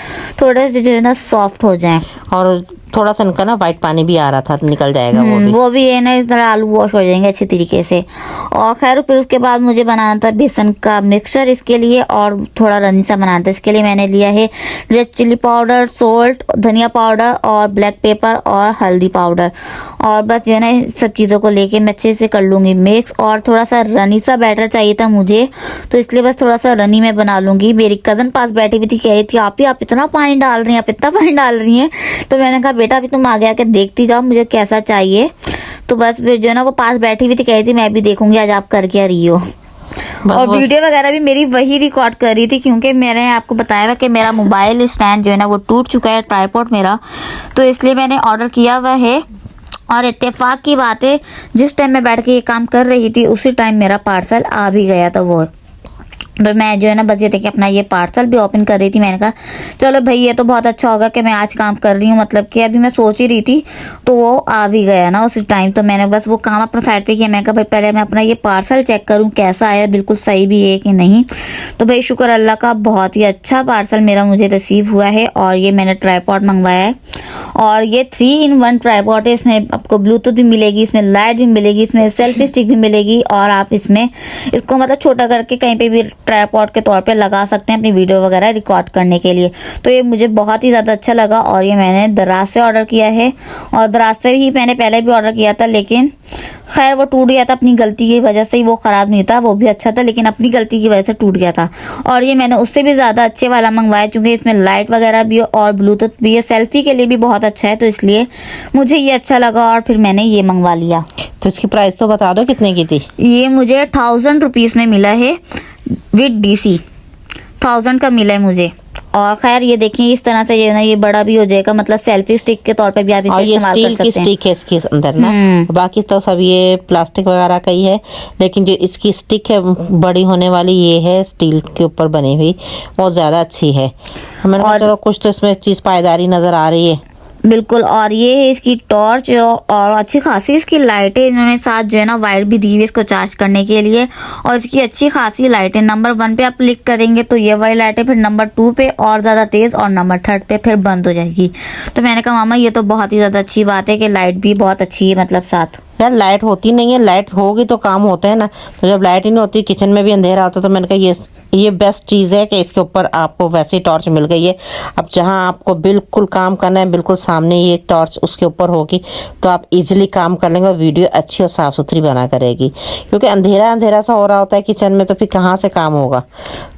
थोड़े से जो है ना सॉफ्ट हो जाएं।
और थोड़ा सा इनका ना वाइट पानी भी आ रहा था, निकल जाएगा
वो भी है ना, इस तरह आलू वॉश हो जाएंगे अच्छे तरीके से। और खैर फिर उसके बाद मुझे बनाना था बेसन का मिक्सचर इसके लिए, और थोड़ा रनी सा बनाना था। इसके लिए मैंने लिया है रेड चिली पाउडर, सोल्ट, धनिया पाउडर और ब्लैक पेपर और हल्दी पाउडर। और बस जो है ना सब चीज़ों को लेके मैं अच्छे से कर लूँगी मिक्स। और थोड़ा सा रनी सा बैटर चाहिए था मुझे, तो इसलिए बस थोड़ा सा रनी में बना लूँगी। मेरी कज़न पास बैठी हुई थी, कह रही थी आप इतना पानी डाल रही हैं, आप इतना पानी डाल रही हैं। तो मैंने कहा बेटा अभी तुम आगे आके देखती जाओ मुझे कैसा चाहिए। तो बस फिर जो है ना वो पास बैठी हुई थी, कह रही थी मैं भी देखूंगी आज आप कर क्या रही हो। और वीडियो वगैरह भी मेरी वही रिकॉर्ड कर रही थी, क्योंकि मैंने आपको बताया था कि मेरा मोबाइल स्टैंड जो है ना वो टूट चुका है, ट्राइपॉड मेरा, तो इसलिए मैंने ऑर्डर किया हुआ है। और इत्तेफाक की बात है, जिस टाइम मैं बैठ के ये काम कर रही थी उसी टाइम मेरा पार्सल आ भी गया था। वो तो मैं जो है ना बस ये देखिए अपना ये पार्सल भी ओपन कर रही थी। मैंने कहा चलो भाई ये तो बहुत अच्छा होगा कि मैं आज काम कर रही हूँ, मतलब कि अभी मैं सोच ही रही थी तो वो आ भी गया ना उसी टाइम। तो मैंने बस वो काम अपना साइड पे किया। मैंने कहा भाई पहले मैं अपना ये पार्सल चेक करूँ कैसा आया, बिल्कुल सही भी है कि नहीं। तो भाई शुक्र अल्लाह का, बहुत ही अच्छा पार्सल मेरा मुझे रिसीव हुआ है। और ये मैंने ट्राईपॉड मंगवाया है, और ये 3-in-1 ट्राईपॉड है। इसमें आपको ब्लूटूथ भी मिलेगी, इसमें लाइट भी मिलेगी, इसमें सेल्फी स्टिक भी मिलेगी, और आप इसमें इसको मतलब छोटा करके कहीं पे भी ट्राईपॉड के तौर पे लगा सकते हैं अपनी वीडियो वगैरह रिकॉर्ड करने के लिए। तो ये मुझे बहुत ही ज़्यादा अच्छा लगा। और ये मैंने दराज से ऑर्डर किया है, और दराज से ही मैंने पहले भी ऑर्डर किया था, लेकिन खैर वो टूट गया था अपनी गलती की वजह से ही। वो ख़राब नहीं था, वो भी अच्छा था, लेकिन अपनी गलती की वजह से टूट गया था। और ये मैंने उससे भी ज़्यादा अच्छे वाला मंगवाया, क्योंकि इसमें लाइट वगैरह भी और ब्लूटूथ भी है, सेल्फी के लिए भी बहुत अच्छा है, तो इसलिए मुझे ये अच्छा लगा और फिर मैंने ये मंगवा लिया।
तो इसकी प्राइस तो बता दो कितने की थी।
ये मुझे 1000 रुपीज़ में मिला है विद DC, 1000 का मिला है मुझे। और खैर ये देखिए इस तरह से ये ना ये बड़ा भी हो जाएगा, मतलब सेल्फी स्टिक के तौर पे भी आप इसे इस्तेमाल कर सकते हैं।
और ये स्टील की स्टिक है इसके अंदर ना, बाकी तो सब ये प्लास्टिक वगैरह का ही है, लेकिन जो इसकी स्टिक है बड़ी होने वाली ये है स्टील के ऊपर बनी हुई, बहुत ज़्यादा अच्छी है। मैंने कहा चलो कुछ तो इसमें चीज़ पायदारी नज़र आ रही है।
बिल्कुल। और ये है इसकी टॉर्च, और अच्छी खासी इसकी लाइटें इन्होंने साथ जो है ना वायर भी दी हुई है इसको चार्ज करने के लिए। और इसकी अच्छी खासी लाइटें, नंबर 1 पे आप क्लिक करेंगे तो ये वाली लाइटें, फिर नंबर 2 पे और ज़्यादा तेज़, और नंबर 3 पे फिर बंद हो जाएगी। तो मैंने कहा मामा ये तो बहुत ही ज़्यादा अच्छी बात है कि लाइट भी बहुत अच्छी है, मतलब साथ।
यार लाइट होती नहीं है, लाइट होगी तो काम होता है ना, तो जब लाइट ही नहीं होती किचन में भी अंधेरा होता, तो मैंने कहा ये बेस्ट चीज़ है कि इसके ऊपर आपको वैसे ही टॉर्च मिल गई है। अब जहाँ आपको बिल्कुल काम करना है बिल्कुल सामने ये टॉर्च उसके ऊपर होगी, तो आप इजीली काम कर लेंगे और वीडियो अच्छी और साफ़ सुथरी बना करेगी। क्योंकि अंधेरा अंधेरा सा हो रहा होता है किचन में, तो फिर कहाँ से काम होगा,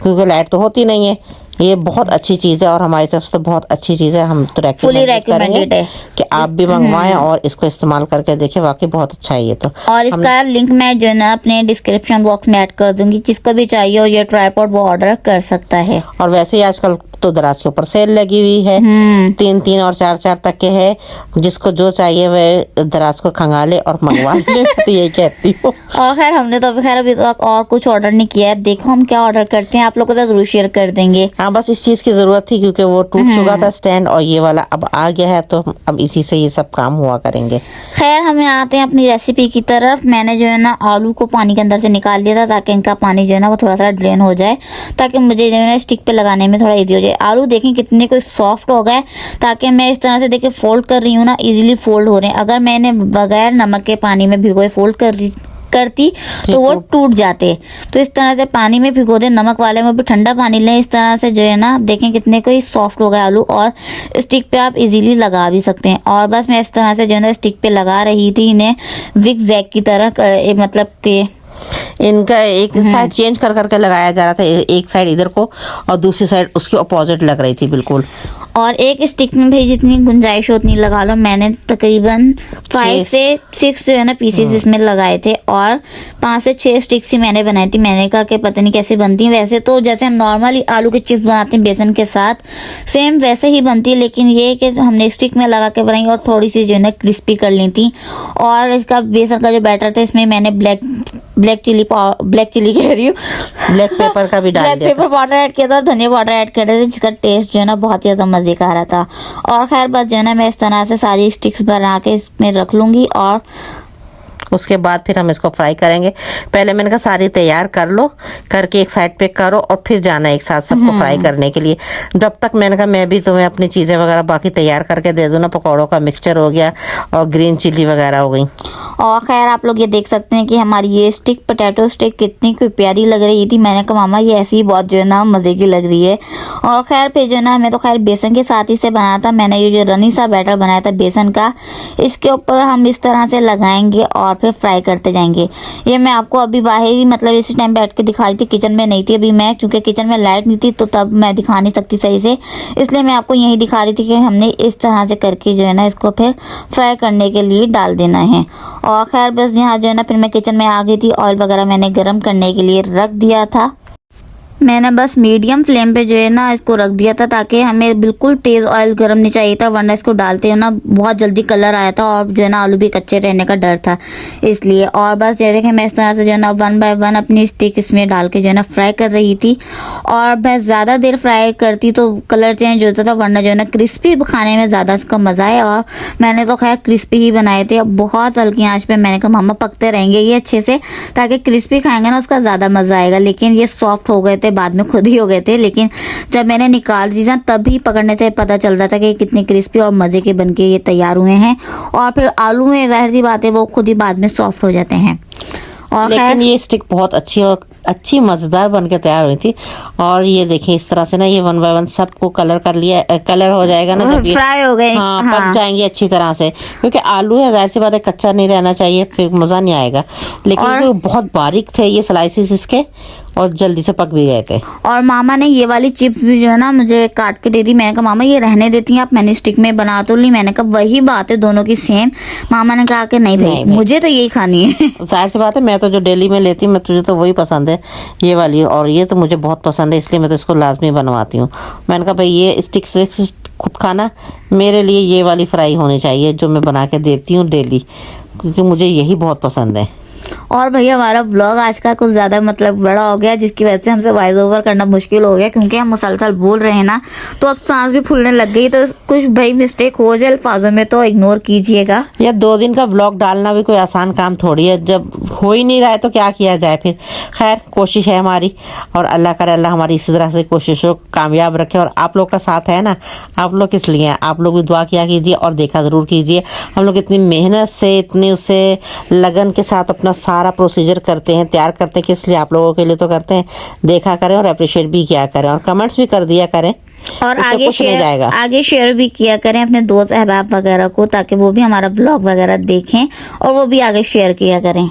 क्योंकि लाइट तो होती नहीं है। ये बहुत अच्छी चीज़ है और हमारी तरफ से तो बहुत अच्छी चीज़ है। हम तो
रेकमेंडेड है
कि आप भी मंगवाएं और इसको इस्तेमाल करके देखें, वाकई बहुत अच्छा है ये तो।
और इसका लिंक मैं जो है ना अपने डिस्क्रिप्शन बॉक्स में ऐड कर दूंगी, जिसको भी चाहिए और ये ट्राइपॉड वो ऑर्डर कर सकता है।
और वैसे ही आजकल तो दराज के ऊपर सेल लगी हुई है, 3-3 और 4-4 तक के है, जिसको जो चाहिए वह दराज को खंगाले और मंगवा ले। तो यही कहती हूँ।
और खैर हमने तो खैर अभी तक और कुछ ऑर्डर नहीं किया है, अब देखो हम क्या ऑर्डर करते हैं, आप लोगों को तो जरूर शेयर कर देंगे।
हाँ बस इस चीज़ की ज़रूरत थी, क्योंकि वो टूट चुका था स्टैंड, और ये वाला अब आ गया है, तो अब इसी से ये सब काम हुआ करेंगे।
खैर हमें आते हैं अपनी रेसिपी की तरफ। मैंने जो है ना आलू को पानी के अंदर से निकाल लिया था, ताकि इनका पानी जो है ना वो थोड़ा सा ड्रेन हो जाए, ताकि मुझे जो है ना स्टिक पे लगाने में थोड़ा ईजी हो जाए। आलू देखें कितने कोई सॉफ्ट हो गए, ताकि मैं इस तरह से देखिए फोल्ड कर रही हूँ ना, इजीली फोल्ड हो रहे हैं। अगर मैंने बगैर नमक के पानी में भिगोए फोल्ड करती तो वो टूट जाते। तो इस तरह से पानी में भिगो दे, नमक वाले में भी ठंडा पानी लें, इस तरह से जो है ना देखें कितने कोई सॉफ्ट हो गए आलू, और स्टिक पे आप इजीली लगा भी सकते हैं। और बस मैं इस तरह से जो है ना स्टिक पे लगा रही थी इन्हें जिग जैग की तरह, मतलब कि
इनका एक साइड चेंज कर करके लगाया जा रहा था, एक साइड इधर को और दूसरी साइड उसके अपोजिट लग रही थी बिल्कुल।
और एक स्टिक में भाई जितनी गुंजाइश हो उतनी लगा लो। मैंने तकरीबन 5 से 6 जो है ना पीसेस इसमें लगाए थे, और 5 से 6 स्टिक्स ही मैंने बनाई थी। मैंने कहा कि पता नहीं कैसे बनती हैं, वैसे तो जैसे हम नॉर्मली आलू के चिप्स बनाते हैं बेसन के साथ, सेम वैसे ही बनती है, लेकिन ये कि हमने स्टिक में लगा के बनाई और थोड़ी सी जो है ना क्रिस्पी कर ली थी। और इसका बेसन का जो बैटर था इसमें मैंने ब्लैक चिली कह रही हूँ,
ब्लैक पेपर का भी डाल दिया,
ब्लैक पेपर पाउडर ऐड किया था, धनिया पाउडर ऐड कर रहे थे, जिसका टेस्ट जो है ना बहुत ज्यादा मजे का आ रहा था। और खैर बस जो है ना मैं इस तरह से सारी स्टिक्स बना के इसमें रख लूंगी, और
उसके बाद फिर हम इसको फ्राई करेंगे। पहले मैंने कहा सारी तैयार कर लो, करके एक साइड पे करो और फिर जाना एक साथ सबको फ्राई करने के लिए। जब तक मैंने कहा मैं भी तुम्हें अपनी चीज़ें वगैरह बाकी तैयार करके दे दूँ ना। पकौड़ों का मिक्सचर हो गया और ग्रीन चिली वगैरह हो गई।
और खैर आप लोग ये देख सकते हैं कि हमारी ये स्टिक पोटैटो स्टिक कितनी कोई प्यारी लग रही थी। मैंने कहा मामा ये ऐसी ही बहुत जो है ना मज़े की लग रही है। और खैर फिर जो है ना हमें तो खैर बेसन के साथ ही से बनाया था। मैंने ये जो रनी सा बैटर बनाया था बेसन का, इसके ऊपर हम इस तरह से लगाएंगे और फिर फ्राई करते जाएंगे। ये मैं आपको अभी बाहर ही मतलब इसी टाइम बैठ के दिखा रही थी, किचन में नहीं थी अभी मैं, क्योंकि किचन में लाइट नहीं थी तो तब मैं दिखा नहीं सकती सही से, इसलिए मैं आपको यही दिखा रही थी कि हमने इस तरह से करके जो है ना इसको फिर फ्राई करने के लिए डाल देना है। और खैर बस यहाँ जो है ना फिर मैं किचन में आ गई थी। ऑयल वगैरह मैंने गरम करने के लिए रख दिया था। मैंने बस मीडियम फ्लेम पे जो है ना इसको रख दिया था, ताकि हमें बिल्कुल तेज़ ऑयल गरम नहीं चाहिए था, वरना इसको डालते हो ना बहुत जल्दी कलर आया था और जो है ना आलू भी कच्चे रहने का डर था इसलिए। और बस ये देखें मैं इस तरह से जो है ना 1 बाय 1 अपनी स्टिक इसमें डाल के जो है ना फ्राई कर रही थी। और बस ज़्यादा देर फ्राई करती तो कलर चेंज होता था, वरना जो है ना क्रिस्पी खाने में ज़्यादा इसका मज़ा है। और मैंने तो खैर क्रिस्पी ही बनाए थे। अब बहुत हल्की आँच पे मैंने कहा मामा पकते रहेंगे ये अच्छे से, ताकि क्रिस्पी खाएंगे ना उसका ज़्यादा मज़ा आएगा। लेकिन ये सॉफ्ट हो गए थे, बाद में खुद ही हो गए थे, लेकिन जब मैंने निकाल दी था तभी पकड़ने से पता चल रहा था कि कितने क्रिस्पी और मज़े के बनके ये तैयार हुए हैं। और फिर आलू में जाहिर सी बात है वो खुद ही बाद में सॉफ्ट हो जाते हैं। और
लेकिन ये स्टिक बहुत अच्छी और अच्छी मज़ेदार बन के तैयार हुई थी। और ये देखिए इस तरह से ना ये 1 बाय 1 सबको कलर कर लिया, कलर हो जाएगा ना जब ये
फ्राई हो गए।
हाँ, पक जाएंगे अच्छी तरह से, क्योंकि आलू है जाहिर सी बात है कच्चा नहीं रहना चाहिए, फिर मज़ा नहीं आएगा। लेकिन वो बहुत बारीक थे ये स्लाइसिस इसके और जल्दी से पक भी गए थे।
और मामा ने ये वाली चिप्स भी जो है ना मुझे काट के दे दी। मैंने कहा मामा ये रहने देती हैं आप, मैंने स्टिक में बना तो ली। मैंने कहा वही बात है दोनों की सेम। मामा ने कहा कि नहीं भाई मुझे तो यही खानी है।
जाहिर सी बात है मैं तो जो डेली में लेती हूँ मैं तुझे तो वही पसंद है ये वाली, और ये तो मुझे बहुत पसंद है इसलिए मैं तो इसको लाजमी बनवाती हूँ। मैंने कहा भाई ये स्टिक्स विक्स खुद खाना, मेरे लिए ये वाली फ्राई होनी चाहिए जो मैं बना के देती हूँ डेली, क्योंकि मुझे यही बहुत पसंद है।
और भैया हमारा ब्लॉग आज का कुछ ज़्यादा मतलब बड़ा हो गया, जिसकी वजह से हमसे वॉइस ओवर करना मुश्किल हो गया, क्योंकि हम मुसलसल बोल रहे हैं ना तो अब सांस भी फूलने लग गई। तो कुछ भाई मिस्टेक हो जाए अल्फाजों में तो इग्नोर कीजिएगा।
या 2 दिन का ब्लॉग डालना भी कोई आसान काम थोड़ी है, जब हो ही नहीं रहा है तो क्या किया जाए फिर। खैर कोशिश है हमारी, और अल्लाह करे अल्लाह हमारी इसी तरह से कोशिशों को कामयाब रखे। और आप लोग का साथ है ना, आप लोग किस लिए हैं, आप लोग भी दुआ किया कीजिए और देखा ज़रूर कीजिए। हम लोग इतनी मेहनत से इतनी उससे लगन के साथ अपना सारा प्रोसीजर करते हैं, तैयार करते हैं, किस लिए आप लोगों के लिए तो करते हैं। देखा करें और अप्रिशिएट भी किया करें और कमेंट्स भी कर दिया करें,
और
उससे
आगे शेयर भी किया करें अपने दोस्त अहबाब वगैरह को, ताकि वो भी हमारा ब्लॉग वगैरह देखें और वो भी आगे शेयर किया करें।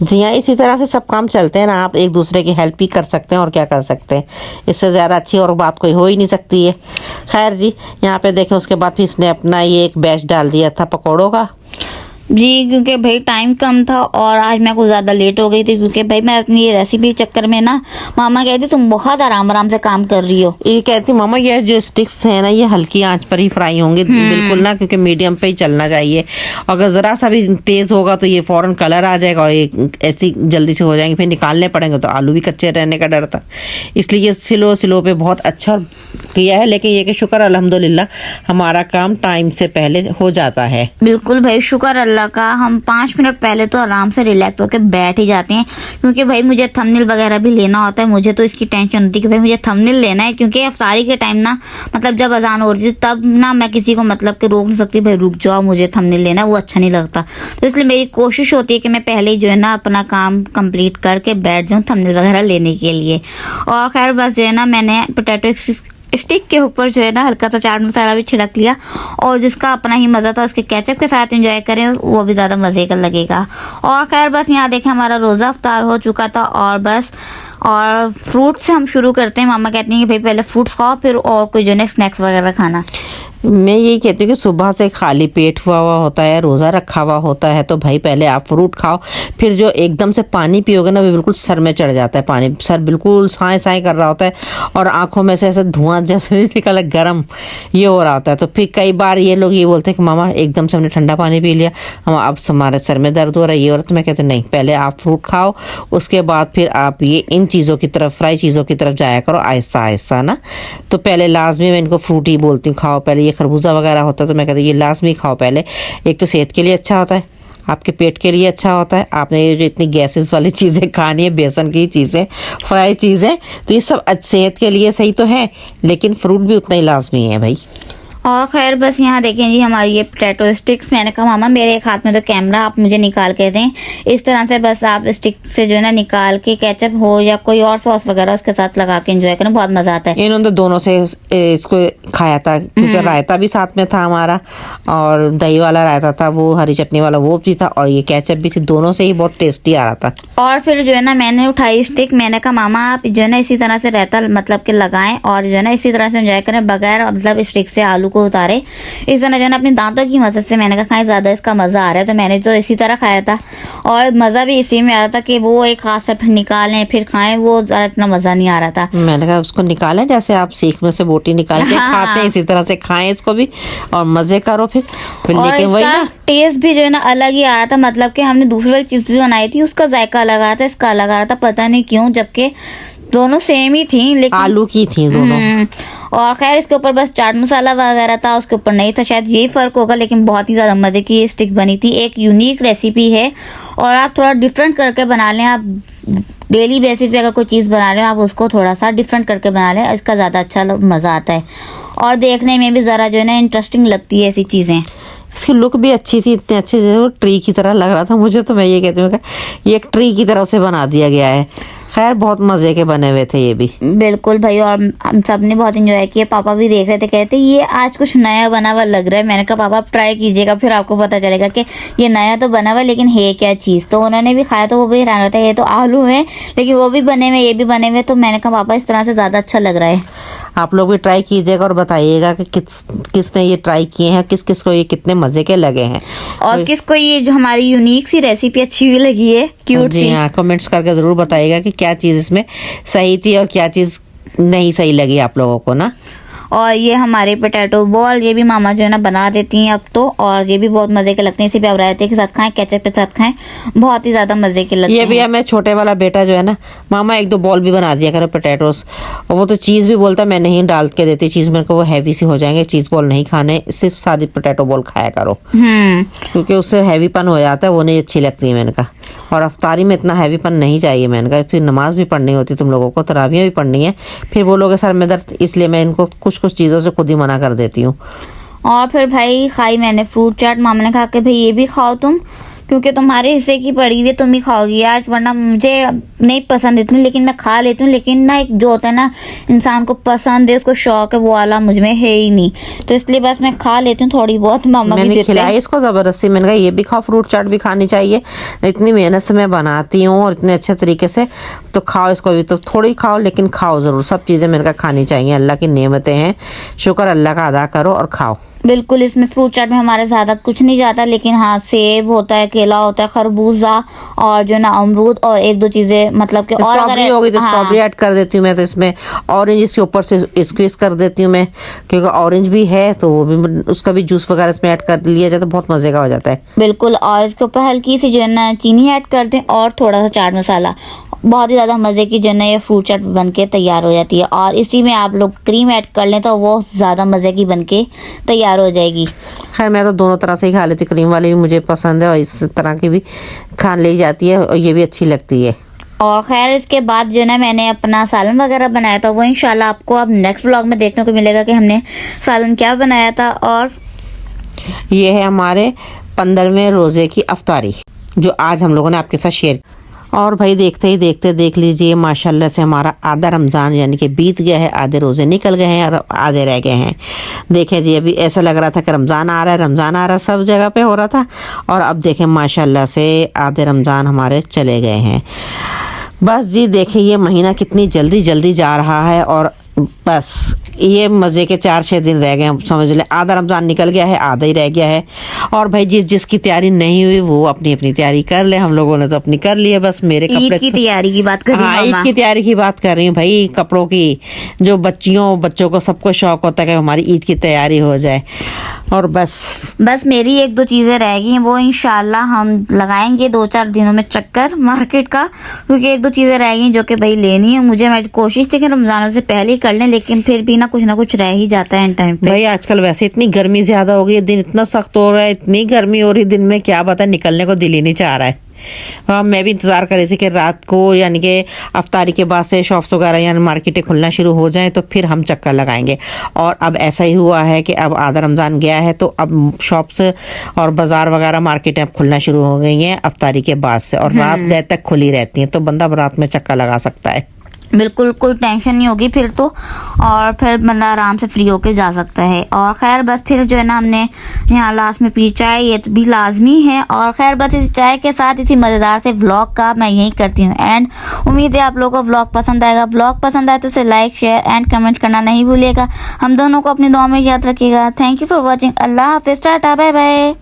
जी हाँ, इसी तरह से सब काम चलते हैं ना, आप एक दूसरे की हेल्प भी कर सकते हैं और क्या कर सकते हैं, इससे ज़्यादा अच्छी और बात कोई हो ही नहीं सकती है। खैर जी यहाँ पे देखें उसके बाद फिर इसने अपना ये एक बैच डाल दिया था पकौड़ों का।
जी क्योंकि भाई टाइम कम था और आज मैं कुछ ज़्यादा लेट हो गई थी, क्योंकि भाई मैं अपनी ये रेसिपी चक्कर में ना मामा कहती तुम बहुत आराम आराम से काम कर रही हो।
ये कहती मामा ये जो स्टिक्स है ना ये हल्की आंच पर ही फ्राई होंगे बिल्कुल ना, क्योंकि मीडियम पे ही चलना चाहिए। अगर ज़रा सा भी तेज़ होगा तो ये फ़ौरन कलर आ जाएगा और ये ऐसी जल्दी से हो जाएंगे, फिर निकालने पड़ेंगे तो आलू भी कच्चे रहने का डर था। इसलिए ये स्लो पे बहुत अच्छा किया है। लेकिन ये कि शुक्र अल्हम्दुलिल्लाह हमारा काम टाइम से पहले हो जाता है।
बिल्कुल भाई शुक्र अल्लाह का। हम 5 मिनट पहले तो आराम से रिलैक्स होकर बैठ ही जाते हैं, क्योंकि भाई मुझे थंबनेल वगैरह भी लेना होता है। मुझे तो इसकी टेंशन होती है कि भाई मुझे थंबनेल लेना है, क्योंकि इफ्तारी के टाइम ना मतलब जब अजान हो रही थी तब ना मैं किसी को मतलब कि रोक नहीं सकती, भाई रुक जाओ मुझे थंबनेल लेना है, वो अच्छा नहीं लगता। तो इसलिए मेरी कोशिश होती है कि मैं पहले ही जो है ना अपना काम कंप्लीट करके बैठ जाऊँ थंबनेल वगैरह लेने के लिए। और खैर बस जो है ना मैंने पोटैटो स्टिक के ऊपर जो है ना हल्का सा चाट मसाला भी छिड़क लिया, और जिसका अपना ही मज़ा था उसके केचप के साथ एंजॉय करें वो भी ज़्यादा मज़े का लगेगा। और खैर बस यहाँ देखें हमारा रोज़ा अफ्तार हो चुका था, और बस और फ्रूट से हम शुरू करते हैं। मामा कहती हैं कि भाई पहले फ्रूट्स खाओ फिर और कोई जो है स्नैक्स वगैरह खाना।
मैं यही कहती हूँ कि सुबह से खाली पेट हुआ होता है, रोज़ा रखा हुआ होता है, तो भाई पहले आप फ्रूट खाओ, फिर जो एकदम से पानी पियोगे ना वो बिल्कुल सर में चढ़ जाता है, पानी सर बिल्कुल साए साए कर रहा होता है और आंखों में से ऐसे धुआं जैसे निकला गर्म ये हो रहा होता है। तो फिर कई बार ये लोग ये बोलते हैं कि मामा एकदम से हमने ठंडा पानी पी लिया, हम अब हमारे सर में दर्द हो रहा है ये हो रहा है। तो मैं कहती हूँ नहीं, पहले आप फ्रूट खाओ, उसके बाद फिर आप ये इन चीज़ों की तरफ फ्राई चीज़ों की तरफ जाया करो आहिस्ता आहिस्ता ना। तो पहले लाजमी मैं इनको फ्रूट ही बोलती हूँ, खाओ पहले। ये खरबूजा वगैरह होता है तो मैं कहती हूँ ये लाजमी खाओ पहले, एक तो सेहत के लिए अच्छा होता है, आपके पेट के लिए अच्छा होता है। आपने ये जो इतनी गैसेस वाली चीज़ें खानी है, बेसन की चीज़ें, फ्राई चीज़ें, तो ये सब सेहत के लिए सही तो है, लेकिन फ्रूट भी उतना ही लाजमी है भाई।
और खैर बस यहाँ देखें जी हमारी ये पोटैटो स्टिक्स। मैंने कहा मामा मेरे एक हाथ में तो कैमरा, आप मुझे निकाल के दें। इस तरह से बस आप स्टिक से जो है ना निकाल के केचप हो या कोई और सॉस वगैरह उसके साथ लगा के एंजॉय करें, बहुत मजा आता है।
इन्होंने तो दोनों से इसको खाया था, क्योंकि रायता भी साथ में था हमारा, और दही वाला रायता था, वो हरी चटनी वाला वो भी था, और ये केचप भी थी। दोनों से ही बहुत टेस्टी आ रहा था।
और फिर जो है ना मैंने उठाई स्टिक, मैंने कहा मामा आप जो है ना इसी तरह से रायता मतलब के लगाएं और जो है ना इसी तरह से एंजॉय करें, बगैर मतलब स्टिक से आलू को उतारे। इस तरह जो है ना अपने दांतों की मदद से मैंने कहा खाएं, ज्यादा इसका मजा आ रहा है, तो मैंने तो इसी तरह खाया था। और मजा भी इसी में आ रहा था कि वो एक हाथ से फिर निकालें फिर खाएं, वो इतना मजा नहीं आ रहा था।
मैंने कहा उसको निकालें, जैसे आप सीख में से बोटी निकाल के खाते हैं, इसी तरह से खाएं इसको भी और मजे करो फिर
और
लेकिन वही ना
टेस्ट भी जो है ना अलग ही आ रहा था। मतलब कि हमने दूसरी वाली चीज भी बनाई थी, उसका जायका लगा रहा था, इसका अलग आ रहा था, पता नहीं क्यों, जबकि दोनों सेम ही थी लेकिन
आलू की थी दोनों।
और खैर इसके ऊपर बस चाट मसाला वगैरह था, उसके ऊपर नहीं था, शायद यही फर्क होगा, लेकिन बहुत ही ज्यादा मजे की ये स्टिक बनी थी। एक यूनिक रेसिपी है और आप थोड़ा डिफरेंट करके बना लें। आप डेली बेसिस पे अगर कोई चीज़ बना रहे हो आप उसको थोड़ा सा डिफरेंट करके बना लें, इसका ज़्यादा अच्छा मज़ा आता है और देखने में भी ज़रा जो है ना इंटरेस्टिंग लगती है ऐसी चीज़ें।
इसकी लुक भी अच्छी थी, इतने अच्छे जो वो ट्री की तरह लग रहा था मुझे, तो मैं ये कहती हूँ ये एक ट्री की तरह से बना दिया गया है। खैर बहुत मजे के बने हुए थे ये भी।
बिल्कुल भाई, और हम सब ने बहुत एंजॉय किया। पापा भी देख रहे थे, कहते ये आज कुछ नया बना हुआ लग रहा है। मैंने कहा पापा आप ट्राई कीजिएगा, फिर आपको पता चलेगा कि ये नया तो बना हुआ लेकिन है क्या चीज़। तो उन्होंने भी खाया तो वो भी हैरान होता है, ये तो आलू है लेकिन वो भी बने हुए ये भी बने हुए। तो मैंने कहा पापा इस तरह से ज़्यादा अच्छा लग रहा है।
आप लोग भी ट्राई कीजिएगा और बताइएगा कि किसने ये ट्राई किए हैं, किस किस को ये कितने मजे के लगे हैं,
और किसको ये जो हमारी यूनिक सी रेसिपी अच्छी भी लगी है, क्यूट सी।
जी हाँ, कमेंट्स करके जरूर बताइएगा कि क्या चीज़ इसमें सही थी और क्या चीज़ नहीं सही लगी आप लोगों को ना।
और ये हमारे पोटैटो बॉल, ये भी मामा जो है ना बना देती हैं अब तो, और ये भी बहुत मजे के लगते हैं। इसे भी आप रायते के साथ खाएं, केचप के साथ खाएं, बहुत ही ज्यादा मजे के लगते हैं।
ये भी हमें छोटे वाला बेटा जो है ना, मामा एक दो बॉल भी बना दिया करो पोटैटोस, और वो तो चीज़ भी बोलता है मैं नहीं डाल के देती चीज़, मेरे को वो हैवी सी हो जाएंगे, चीज़ बॉल नहीं खाने, सिर्फ सादी पोटैटो बॉल खाया करो, क्योंकि उससे हैवीपन हो जाता है, वो नहीं अच्छी लगती है। मैंने कहा और अफ्तारी में इतना हैवीपन नहीं चाहिए। मैंने कहा फिर नमाज भी पढ़नी होती तुम लोगों को, तरावियाँ भी पढ़नी है, फिर बोलोगे सर में दर्द, इसलिए मैं इनको कुछ कुछ चीज़ों से खुद ही मना कर देती हूँ।
और फिर भाई खाई मैंने फ्रूट चाट। मामा ने कहा कि भाई ये भी खाओ तुम, क्योंकि तुम्हारे हिस्से की पड़ी हुई है, तुम ही खाओगी आज, वरना मुझे नहीं पसंद इतनी, लेकिन मैं खा लेती हूँ। लेकिन ना एक जो होता है ना इंसान को पसंद है, उसको शौक है, वो वाला मुझ में है ही नहीं, तो इसलिए बस मैं खा लेती हूँ थोड़ी बहुत। मामा
मैंने खिलाई इसको ज़बरदस्ती, मैंने कहा ये भी खाओ, फ्रूट चाट भी खानी चाहिए, इतनी मेहनत से मैं बनाती हूँ और इतने अच्छे तरीके से, तो खाओ इसको भी, तो थोड़ी खाओ लेकिन खाओ ज़रूर। सब चीज़ें मैंने कहा खानी चाहिए, अल्लाह की नेमतें हैं, शुक्र अल्लाह का अदा करो और खाओ।
बिल्कुल, इसमें फ्रूट चाट में हमारे ज़्यादा कुछ नहीं जाता, लेकिन हाँ सेब होता है, केला होता है, खरबूजा और जो ना अमरूद और एक दो चीज़ें, मतलब कि और
स्ट्रॉबेरी होगी तो स्ट्रॉबेरी ऐड कर देती हूँ मैं, तो इसमें ऑरेंज इसके ऊपर से स्क्वीज कर देती हूँ मैं, क्योंकि ऑरेंज भी है तो वो भी, उसका भी जूस वगैरह इसमें ऐड कर लिया जाए तो बहुत मज़े का हो जाता है।
बिल्कुल, और इसके ऊपर हल्की सी जो है ना चीनी ऐड कर दें और थोड़ा सा चाट मसाला, बहुत ही ज़्यादा मज़े की जो है ना ये फ्रूट चाट बन के तैयार हो जाती है। और इसी में आप लोग क्रीम ऐड कर लें तो वो ज़्यादा मज़े की बन के तैयार हो जाएगी।
खैर मैं तो दोनों तरह से ही खा लेती, क्रीम वाली भी मुझे पसंद है और इस तरह की भी खा ली जाती है और ये भी अच्छी लगती है।
और खैर इसके बाद जो है ना मैंने अपना सालन वगैरह बनाया था, वो इंशाल्लाह आपको अब नेक्स्ट व्लॉग में देखने को मिलेगा कि हमने सालन क्या बनाया था। और
ये है हमारे 15वें रोज़े की अफ्तारी जो आज हम लोगों ने आपके साथ शेयर। और भाई देखते ही देखते देख लीजिए माशाल्लाह से हमारा आधा रमज़ान यानी कि बीत गया है, आधे रोज़े निकल गए हैं और आधे रह गए हैं। देखें जी, अभी ऐसा लग रहा था कि रमज़ान आ रहा है, रमज़ान आ रहा है, सब जगह पे हो रहा था, और अब देखें माशाल्लाह से आधे रमज़ान हमारे चले गए हैं। बस जी देखें ये महीना कितनी जल्दी जल्दी जा रहा है, और बस ये मज़े के 4-6 दिन रह गए हैं, समझ लें आधा रमज़ान निकल गया है, आधा ही रह गया है। और भाई जिसकी तैयारी नहीं हुई वो अपनी अपनी तैयारी कर ले, हम लोगों ने तो अपनी कर ली है। बस मेरे कपड़े,
ईद की तैयारी की बात कर रही हूं।
हाँ, ईद की तैयारी की बात कर रही हूँ भाई, कपड़ों की, जो बच्चों को सबको शौक होता है कि हमारी ईद की तैयारी हो जाए। और बस
मेरी एक दो चीज़ें रह गई हैं, वो इंशाल्लाह हम लगाएंगे 2-4 दिनों में चक्कर मार्केट का, क्योंकि एक दो चीज़ें रह गई जो कि भाई लेनी है मुझे। मैं कोशिश थी कि रमज़ानों से पहले ही कर लें, लेकिन फिर भी ना कुछ ना कुछ रह ही जाता है इन टाइम पे।
भाई आजकल वैसे इतनी गर्मी ज्यादा हो गई, दिन इतना सख्त हो रहा है, इतनी गर्मी हो रही दिन में क्या पता, निकलने को दिल ही नहीं चाह रहा है। हाँ, मैं भी इंतज़ार कर रही थी कि रात को यानी कि अफ्तारी के बाद से शॉप्स वगैरह यानी मार्केटें खुलना शुरू हो जाएं तो फिर हम चक्कर लगाएंगे। और अब ऐसा ही हुआ है कि अब आधा रमज़ान गया है तो अब शॉप्स और बाज़ार वगैरह मार्केटें अब खुलना शुरू हो गई हैं अफ्तारी के बाद से, और रात गए तक खुली रहती हैं, तो बंदा रात में चक्कर लगा सकता है।
बिल्कुल कोई टेंशन नहीं होगी फिर तो, और फिर बंदा आराम से फ्री होके जा सकता है। और खैर बस फिर जो है ना हमने यहाँ लास्ट में पी चाय, ये तो भी लाजमी है। और खैर बस इस चाय के साथ इसी मज़ेदार से व्लॉग का मैं यही करती हूँ एंड। उम्मीद है आप लोगों को व्लॉग पसंद आएगा। व्लॉग पसंद आए तो उसे लाइक शेयर एंड कमेंट करना नहीं भूलिएगा। हम दोनों को अपनी दुआ में याद रखिएगा। Thank you for watching. अल्लाह हाफिज़, टाटा, बाय बाय।